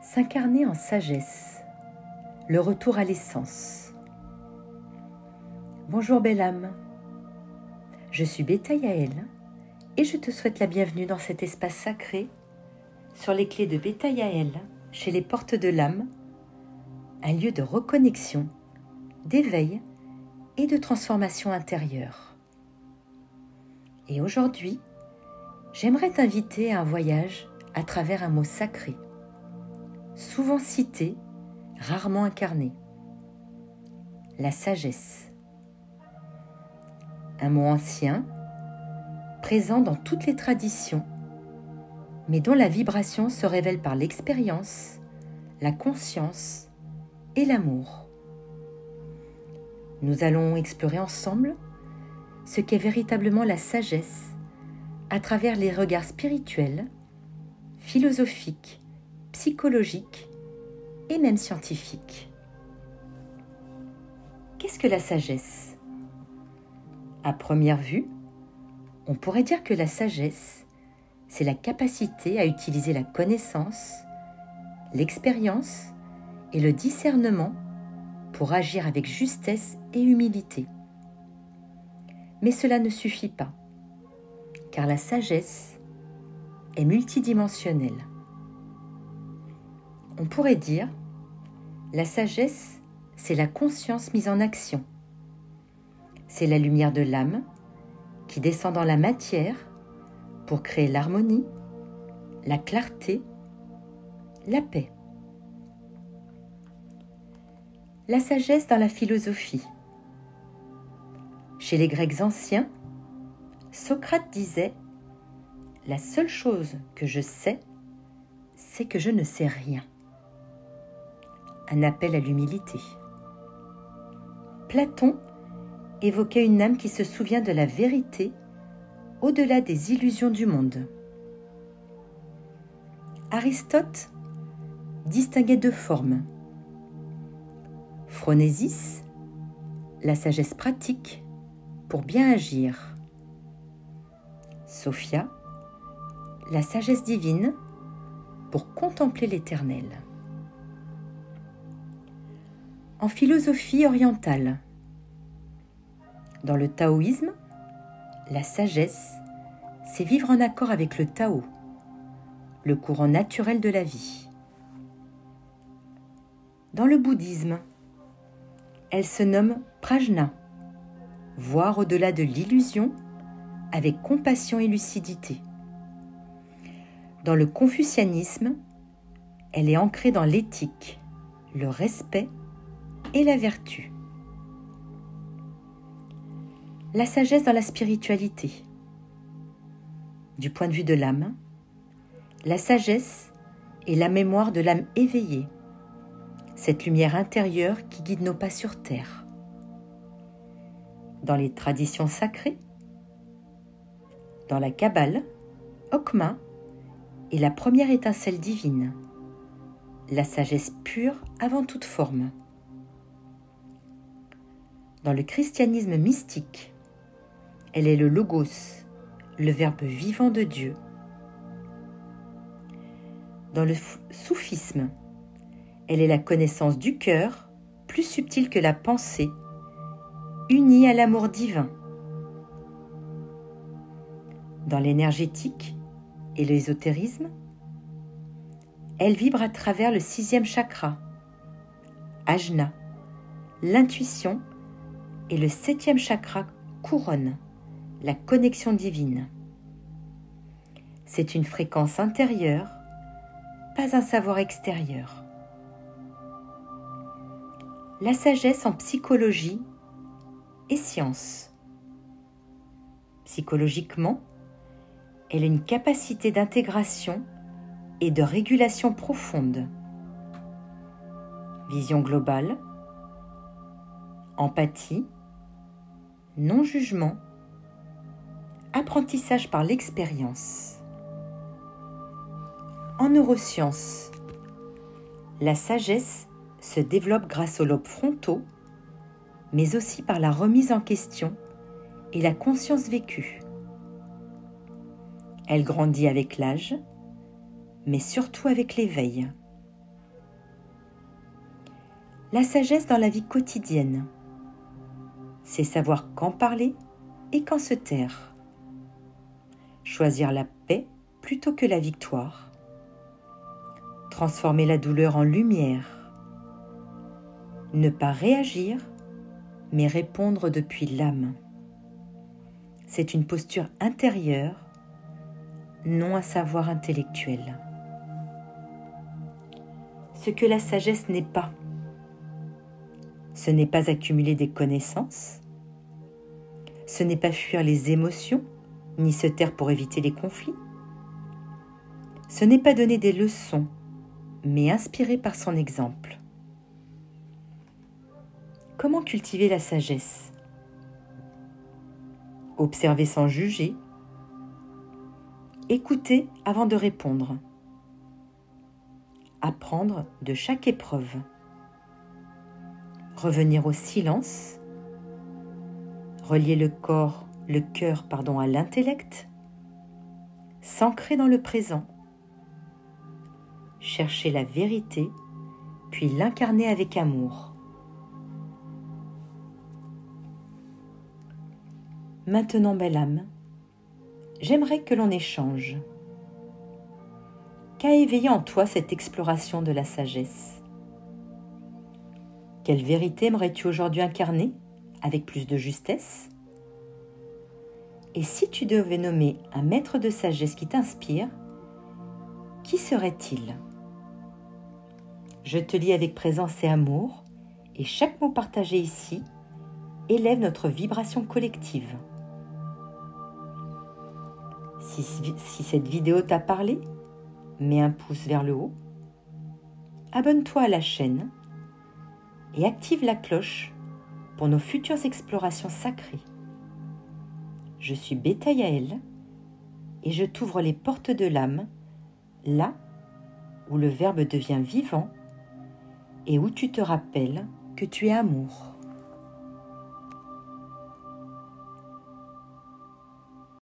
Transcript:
S'incarner en sagesse, le retour à l'essence. Bonjour belle âme, je suis Beta Yael et je te souhaite la bienvenue dans cet espace sacré sur les clés de Beta Yael chez les portes de l'âme, un lieu de reconnexion, d'éveil et de transformation intérieure. Et aujourd'hui, j'aimerais t'inviter à un voyage à travers un mot sacré, souvent cité, rarement incarné, la sagesse. Un mot ancien, présent dans toutes les traditions, mais dont la vibration se révèle par l'expérience, la conscience et l'amour. Nous allons explorer ensemble ce qu'est véritablement la sagesse à travers les regards spirituels, philosophiques, psychologiques et même scientifiques. Qu'est-ce que la sagesse ? À première vue, on pourrait dire que la sagesse, c'est la capacité à utiliser la connaissance, l'expérience et le discernement pour agir avec justesse et humilité. Mais cela ne suffit pas, car la sagesse est multidimensionnelle. On pourrait dire, la sagesse, c'est la conscience mise en action. C'est la lumière de l'âme qui descend dans la matière pour créer l'harmonie, la clarté, la paix. La sagesse dans la philosophie. Chez les Grecs anciens, Socrate disait « La seule chose que je sais, c'est que je ne sais rien ». Un appel à l'humilité. Platon évoquait une âme qui se souvient de la vérité au-delà des illusions du monde. Aristote distinguait deux formes. Phronésis, la sagesse pratique pour bien agir. Sophia, la sagesse divine pour contempler l'éternel. En philosophie orientale, dans le taoïsme, la sagesse, c'est vivre en accord avec le Tao, le courant naturel de la vie. Dans le bouddhisme, elle se nomme prajna, voir au-delà de l'illusion avec compassion et lucidité. Dans le confucianisme, elle est ancrée dans l'éthique, le respect et la vertu. La sagesse dans la spiritualité. Du point de vue de l'âme, la sagesse est la mémoire de l'âme éveillée, cette lumière intérieure qui guide nos pas sur terre. Dans les traditions sacrées, dans la Kabbale, Okma est la première étincelle divine, la sagesse pure avant toute forme. Dans le christianisme mystique, elle est le logos, le verbe vivant de Dieu. Dans le soufisme, elle est la connaissance du cœur, plus subtile que la pensée, unie à l'amour divin. Dans l'énergétique et l'ésotérisme, elle vibre à travers le 6e chakra, Ajna, l'intuition, et le 7e chakra, couronne, la connexion divine. C'est une fréquence intérieure, pas un savoir extérieur. La sagesse en psychologie et science. Psychologiquement, elle a une capacité d'intégration et de régulation profonde. Vision globale, empathie, non-jugement, apprentissage par l'expérience. En neurosciences, la sagesse se développe grâce aux lobes frontaux, mais aussi par la remise en question et la conscience vécue. Elle grandit avec l'âge, mais surtout avec l'éveil. La sagesse dans la vie quotidienne, c'est savoir quand parler et quand se taire. Choisir la paix plutôt que la victoire. Transformer la douleur en lumière. Ne pas réagir, mais répondre depuis l'âme. C'est une posture intérieure, non un savoir intellectuel. Ce que la sagesse n'est pas, ce n'est pas accumuler des connaissances, ce n'est pas fuir les émotions, ni se taire pour éviter les conflits. Ce n'est pas donner des leçons, mais inspirer par son exemple. Comment cultiver la sagesse? Observer sans juger, écouter avant de répondre, apprendre de chaque épreuve, revenir au silence, relier le cœur à l'intellect, s'ancrer dans le présent, chercher la vérité, puis l'incarner avec amour. Maintenant, belle âme, j'aimerais que l'on échange. Qu'a éveillé en toi cette exploration de la sagesse? Quelle vérité aimerais-tu aujourd'hui incarner avec plus de justesse? Et si tu devais nommer un maître de sagesse qui t'inspire, qui serait-il? Je te lis avec présence et amour, et chaque mot partagé ici élève notre vibration collective. Si cette vidéo t'a parlé, mets un pouce vers le haut, abonne-toi à la chaîne et active la cloche pour nos futures explorations sacrées. Je suis Beta Yael et je t'ouvre les portes de l'âme, là où le verbe devient vivant et où tu te rappelles que tu es amour.